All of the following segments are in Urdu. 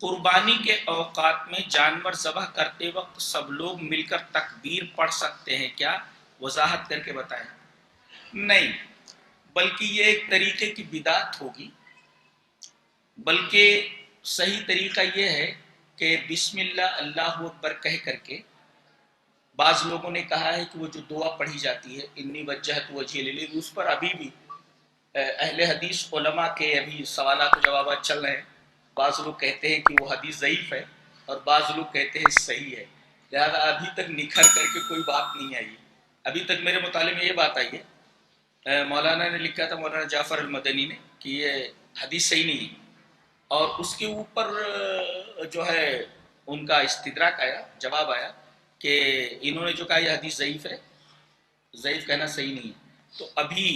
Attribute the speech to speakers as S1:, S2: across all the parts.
S1: قربانی کے اوقات میں جانور ذبح کرتے وقت سب لوگ مل کر تکبیر پڑھ سکتے ہیں کیا؟ وضاحت کر کے بتائیں۔ نہیں، بلکہ یہ ایک طریقے کی بدعت ہوگی، بلکہ صحیح طریقہ یہ ہے کہ بسم اللہ اللہ اکبر کہہ کر کے، بعض لوگوں نے کہا ہے کہ وہ جو دعا پڑھی جاتی ہے انی وجہت وجہی للذی، اس پر ابھی بھی اہل حدیث علماء کے ابھی سوالات و جوابات چل رہے ہیں۔ بعض لوگ کہتے ہیں کہ وہ حدیث ضعیف ہے اور بعض لوگ کہتے ہیں صحیح ہے، لہذا ابھی تک نکھر کر کے کوئی بات نہیں آئی۔ ابھی تک میرے مطالعے میں یہ بات آئی ہے، مولانا نے لکھا تھا، مولانا جعفر المدنی نے، کہ یہ حدیث صحیح نہیں ہے، اور اس کے اوپر جو ہے ان کا استدراک آیا، جواب آیا کہ انہوں نے جو کہا یہ حدیث ضعیف ہے، ضعیف کہنا صحیح نہیں ہے، تو ابھی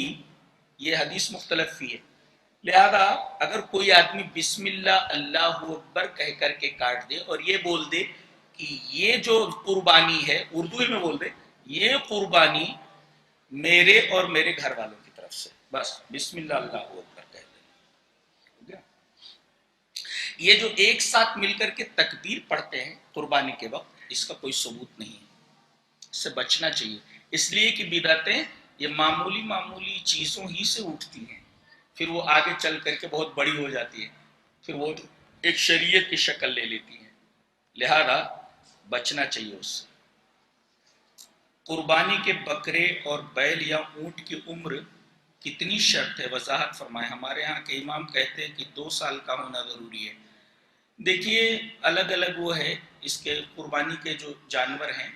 S1: یہ حدیث مختلف فی ہے۔ لہذا اگر کوئی آدمی بسم اللہ اللہ اکبر کہہ کر کے کاٹ دے اور یہ بول دے کہ یہ جو قربانی ہے، اردو میں بول دے یہ قربانی میرے اور میرے گھر والوں کی طرف سے، بس بسم اللہ اللہ اکبر کہہ دے۔ یہ جو ایک ساتھ مل کر کے تکبیر پڑھتے ہیں قربانی کے وقت، اس کا کوئی ثبوت نہیں ہے، اس سے بچنا چاہیے، اس لیے کہ بدعتیں یہ معمولی معمولی چیزوں ہی سے اٹھتی ہیں، پھر وہ آگے چل کر کے بہت بڑی ہو جاتی ہے، پھر وہ ایک شریعت کی شکل لے لیتی ہیں، لہذا بچنا چاہیے اس سے۔ قربانی کے بکرے اور بیل یا اونٹ کی عمر کتنی شرط ہے؟ وضاحت فرمائیں۔ ہمارے ہاں کے امام کہتے ہیں کہ 2 سال کا ہونا ضروری ہے۔ دیکھیے الگ الگ وہ ہے، اس کے قربانی کے جو جانور ہیں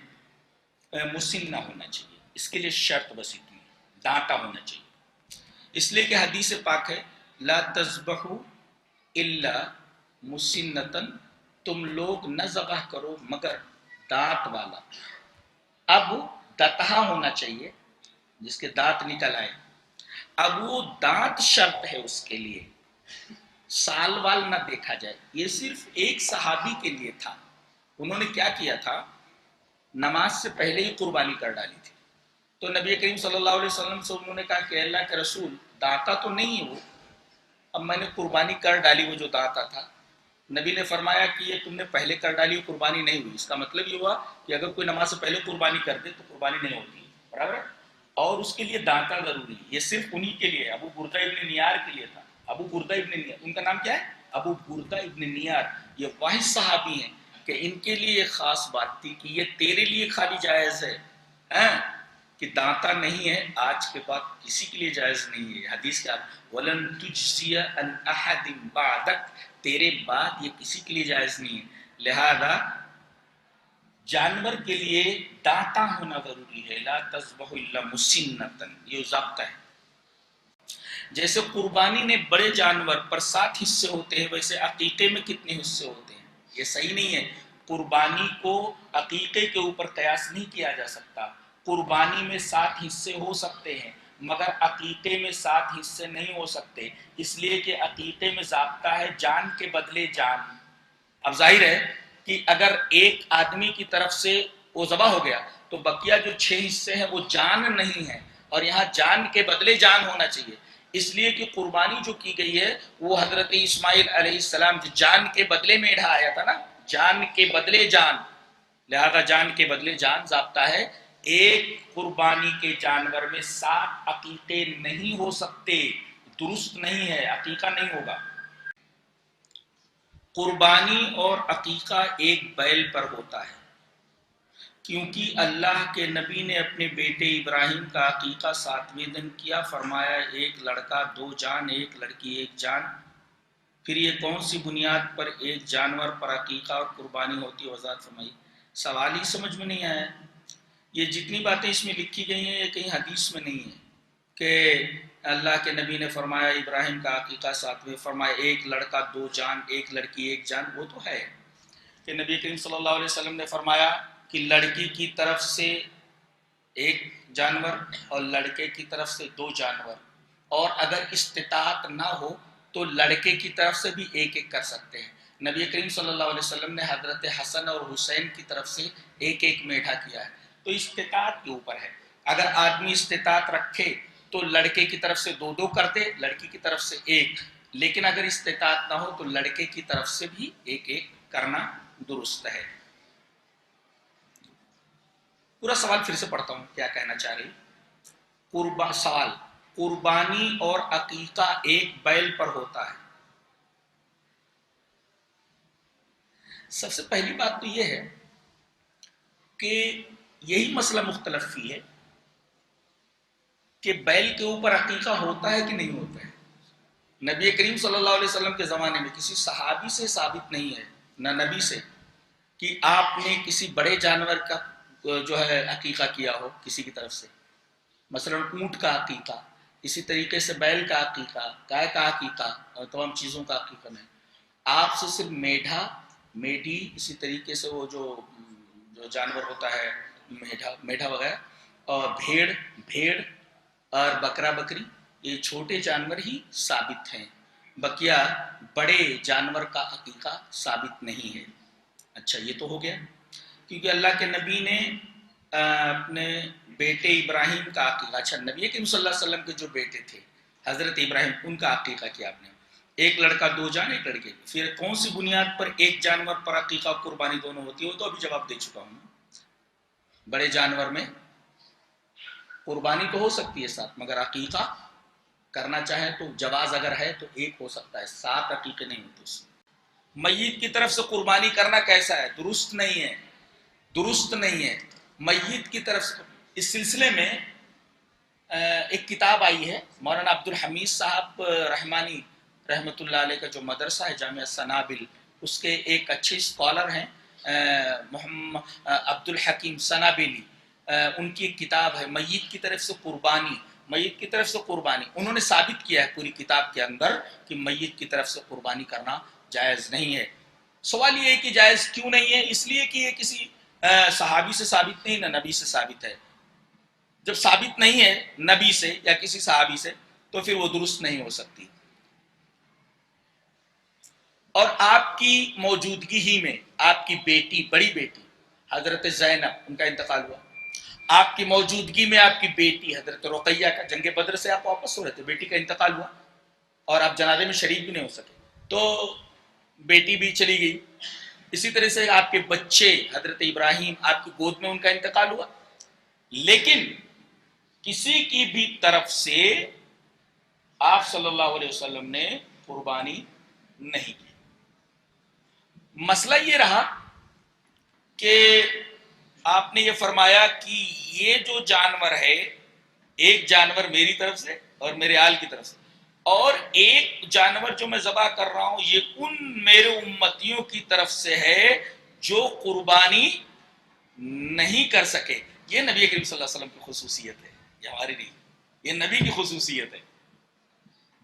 S1: مسن نہ ہونا چاہیے، اس کے لیے شرط بس اتنی، دانتا ہونا چاہیے، اس لیے کہ حدیث پاک ہے لا تذبحوا الا مسنتن، تم لوگ نہ ذبح کرو مگر دانت والا۔ اب دتہا ہونا چاہیے جس کے دانت نکل آئے، اب وہ دانت شرط ہے اس کے لیے، سال وال نہ دیکھا جائے۔ یہ صرف ایک صحابی کے لیے تھا، انہوں نے کیا کیا تھا، نماز سے پہلے ہی قربانی کر ڈالی تھی، تو نبی کریم صلی اللہ علیہ وسلم سے انہوں نے کہا کہ اللہ کے رسول دانتا تو نہیں ہے وہ، اب میں نے قربانی کر ڈالی وہ جو دانتا تھا۔ نبی نے فرمایا کہ یہ تم نے پہلے کر ڈالی قربانی نہیں ہوئی، اس کا مطلب یہ ہوا کہ اگر کوئی نماز سے پہلے قربانی کر دے تو قربانی نہیں ہوتی، برابر ہے، اور اس کے لیے دانتا ضروری ہے۔ یہ صرف انہی کے لیے، ابو بردہ ابن نیار کے لیے تھا، ابو بردہ ابن نیار، ان کا نام کیا ہے، ابو بردہ ابن نیار، یہ واحد صحابی ہیں کہ ان کے لیے ایک خاص بات تھی کہ یہ تیرے لیے خالی جائز ہے، کہ دانتا نہیں ہے، آج کے بعد کسی کے لیے جائز نہیں ہے۔ حدیث کیا، وَلَن تُجْزِيَ عَنْ أَحَدٍ بَعْدَكَ، تیرے بعد یہ کسی کے لیے جائز نہیں ہے، لہذا جانور کے لیے دانتا ہونا ضروری ہے، لا تذبح الا مسنتن، یہ ضابطہ ہے۔ جیسے قربانی میں بڑے جانور پر 7 حصے ہوتے ہیں، ویسے عقیقے میں کتنے حصے ہوتے ہیں؟ یہ صحیح نہیں ہے، قربانی کو عقیقے کے اوپر قیاس نہیں کیا جا سکتا۔ قربانی میں 7 حصے ہو سکتے ہیں مگر عقیقے میں 7 حصے نہیں ہو سکتے، اس لیے کہ عقیقے میں ضابطہ ہے جان کے بدلے جان۔ اب ظاہر ہے کہ اگر ایک آدمی کی طرف سے وہ ذبح ہو گیا تو بقیہ جو 6 حصے ہیں وہ جان نہیں ہے، اور یہاں جان کے بدلے جان ہونا چاہیے، اس لیے کہ قربانی جو کی گئی ہے وہ حضرت اسماعیل علیہ السلام جو جان کے بدلے میں ڈھایا تھا نا، جان کے بدلے جان، لہذا جان کے بدلے جان ضابطہ ہے۔ ایک قربانی کے جانور میں 7 عقیقے نہیں ہو سکتے، درست نہیں ہے، عقیقہ نہیں ہوگا۔ قربانی اور عقیقہ ایک بیل پر ہوتا ہے، کیونکہ اللہ کے نبی نے اپنے بیٹے ابراہیم کا عقیقہ 7ویں دن کیا، فرمایا ایک لڑکا 2 جان، ایک لڑکی 1 جان۔ پھر یہ کون سی بنیاد پر ایک جانور پر عقیقہ اور قربانی ہوتی ہے؟ وضاحت فرمائی۔ سوال ہی سمجھ میں نہیں آیا، یہ جتنی باتیں اس میں لکھی گئی ہیں یہ کہیں حدیث میں نہیں ہے کہ اللہ کے نبی نے فرمایا ابراہیم کا عقیقہ 7ویں، فرمایا ایک لڑکا 2 جان، ایک لڑکی 1 جان، وہ تو ہے کہ نبی کریم صلی اللہ علیہ وسلم نے فرمایا کہ لڑکی کی طرف سے 1 جانور اور لڑکے کی طرف سے 2 جانور، اور اگر استطاعت نہ ہو تو لڑکے کی طرف سے بھی 1 کر سکتے ہیں۔ نبی کریم صلی اللہ علیہ وسلم نے حضرت حسن اور حسین کی طرف سے 1 میٹھا کیا ہے، تو استطاعت کے اوپر ہے، اگر آدمی استطاعت رکھے تو لڑکے کی طرف سے 2 کر دے، لڑکی کی طرف سے 1، لیکن اگر استطاعت نہ ہو تو لڑکے کی طرف سے بھی ایک ایک کرنا درست ہے۔ پورا سوال پھر سے پڑھتا ہوں، کیا کہنا چاہ رہی؟ سوال، قربانی اور عقیقہ ایک بیل پر ہوتا ہے؟ سب سے پہلی بات تو یہ ہے کہ یہی مسئلہ مختلف فی ہے کہ بیل کے اوپر عقیقہ ہوتا ہے کہ نہیں ہوتا ہے۔ نبی کریم صلی اللہ علیہ وسلم کے زمانے میں کسی صحابی سے ثابت نہیں ہے، نہ نبی سے، کہ آپ نے کسی بڑے جانور کا جو ہے عقیقہ کیا ہو کسی کی طرف سے، مثلا اونٹ کا عقیقہ، اسی طریقے سے بیل کا عقیقہ، گائے کا عقیقہ اور تمام چیزوں کا عقیقہ نہیں۔ آپ سے صرف میڈھا، میڈھی، اسی طریقے سے وہ جو جانور ہوتا ہے میڈھا وغیرہ، اور بھیڑ اور بکرا بکری، یہ چھوٹے جانور ہی ثابت ہیں، بقیہ بڑے جانور کا عقیقہ ثابت نہیں ہے۔ اچھا، یہ تو ہو گیا، کیونکہ اللہ کے نبی نے اپنے بیٹے ابراہیم کا عقیقہ، اچھا نبی کریم صلی اللہ علیہ وسلم کے جو بیٹے تھے حضرت ابراہیم، ان کا عقیقہ کیا آپ نے، ایک لڑکا دو جان، ایک لڑکے، پھر کون سی بنیاد پر ایک جانور پر عقیقہ قربانی دونوں ہوتی ہے؟ وہ تو ابھی جواب دے چکا ہوں۔ بڑے جانور میں قربانی تو ہو سکتی ہے ساتھ، مگر عقیقہ کرنا چاہے تو جواز اگر ہے تو ایک ہو سکتا ہے، 7 عقیقے نہیں ہوتے اس میں۔ میت کی طرف سے قربانی کرنا کیسا ہے؟ درست نہیں ہے، درست نہیں ہے۔ میت کی طرف سے، اس سلسلے میں ایک کتاب آئی ہے، مولانا عبد الحمید صاحب رحمانی رحمۃ اللہ علیہ کا جو مدرسہ ہے جامعہ سنابل، اس کے ایک اچھے اسکالر ہیں محمد عبد الحکیم سنابلی، ان کی ایک کتاب ہے میت کی طرف سے قربانی، میت کی طرف سے قربانی، انہوں نے ثابت کیا ہے پوری کتاب کے اندر کہ میت کی طرف سے قربانی کرنا جائز نہیں ہے۔ سوال یہ ہے کہ جائز کیوں نہیں ہے؟ اس لیے کہ یہ کسی صحابی سے ثابت نہیں، نہ نبی سے ثابت ہے۔ جب ثابت نہیں ہے نبی سے یا کسی صحابی سے تو پھر وہ درست نہیں ہو سکتی۔ اور آپ کی موجودگی ہی میں آپ کی بیٹی، بڑی بیٹی حضرت زینب، ان کا انتقال ہوا، آپ کی موجودگی میں آپ کی بیٹی حضرت رقیہ کا، جنگ بدر سے آپ واپس ہو رہے تھے، بیٹی کا انتقال ہوا اور آپ جنازے میں شریک بھی نہیں ہو سکے، تو بیٹی بھی چلی گئی۔ اسی طرح سے آپ کے بچے حضرت ابراہیم، آپ کی گود میں ان کا انتقال ہوا، لیکن کسی کی بھی طرف سے آپ صلی اللہ علیہ وسلم نے قربانی نہیں کی۔ مسئلہ یہ رہا کہ آپ نے یہ فرمایا کہ یہ جو جانور ہے، ایک جانور میری طرف سے اور میرے آل کی طرف سے، اور ایک جانور جو میں ذبح کر رہا ہوں یہ ان میرے امتیوں کی طرف سے ہے جو قربانی نہیں کر سکے۔ یہ نبی کریم صلی اللہ علیہ وسلم کی خصوصیت ہے، یہ ہماری نہیں، یہ نبی کی خصوصیت ہے۔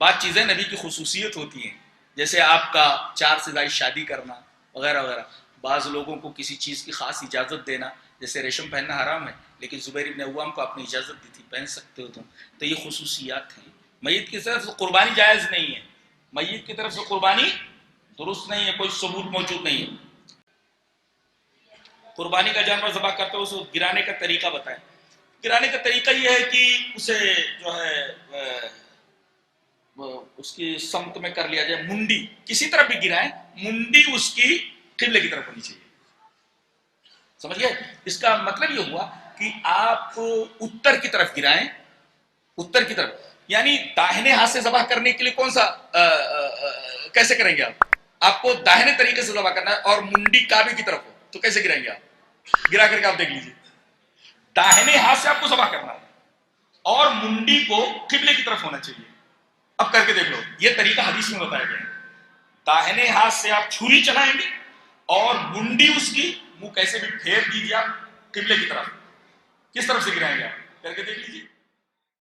S1: بات چیزیں نبی کی خصوصیت ہوتی ہیں، جیسے آپ کا 4 سے زائد شادی کرنا وغیرہ وغیرہ، بعض لوگوں کو کسی چیز کی خاص اجازت دینا، جیسے ریشم پہننا حرام ہے لیکن زبیر ابن عوام کو اپنی اجازت دی تھی، پہن سکتے ہو تم، تو یہ خصوصیات ہیں۔ میت کی طرف سے قربانی جائز نہیں ہے، میت کی طرف سے قربانی درست نہیں ہے، کوئی ثبوت موجود نہیں ہے۔ قربانی کا جانور ذبح کرتے ہو، اس کو گرانے کا طریقہ بتائیں۔ گرانے کا طریقہ یہ ہے کہ اسے جو ہے اس کی سمت میں کر لیا جائے، منڈی کسی طرف بھی گرائیں، منڈی اس کی قبلے کی طرف ہونی چاہیے۔ سمجھ گئے؟ اس کا مطلب یہ ہوا کہ آپ اتر کی طرف گرائیں، اتر کی طرف، یعنی داہنے ہاتھ سے ذبح کرنے کے لیے کون سا کیسے کریں گے آپ کو داہنے طریقے سے ذبح کرنا ہے اور منڈی کعبے کی طرف ہو تو کیسے گرائیں گے آپ؟ گرا کر کے آپ دیکھ لیجیے، داہنے ہاتھ سے آپ کو ذبح کرنا ہے اور منڈی کو قبلے کی طرف ہونا چاہیے۔ اب کر کے دیکھ لو، یہ طریقہ حدیث میں بتایا گیا ہے۔ داہنے ہاتھ سے آپ چھری چلائیں گے اور منڈی اس کی منہ کیسے بھی پھیر دیجیے آپ قبلے کی طرف، کس طرف سے گرائیں گے آپ؟ کر کے دیکھ لیجیے۔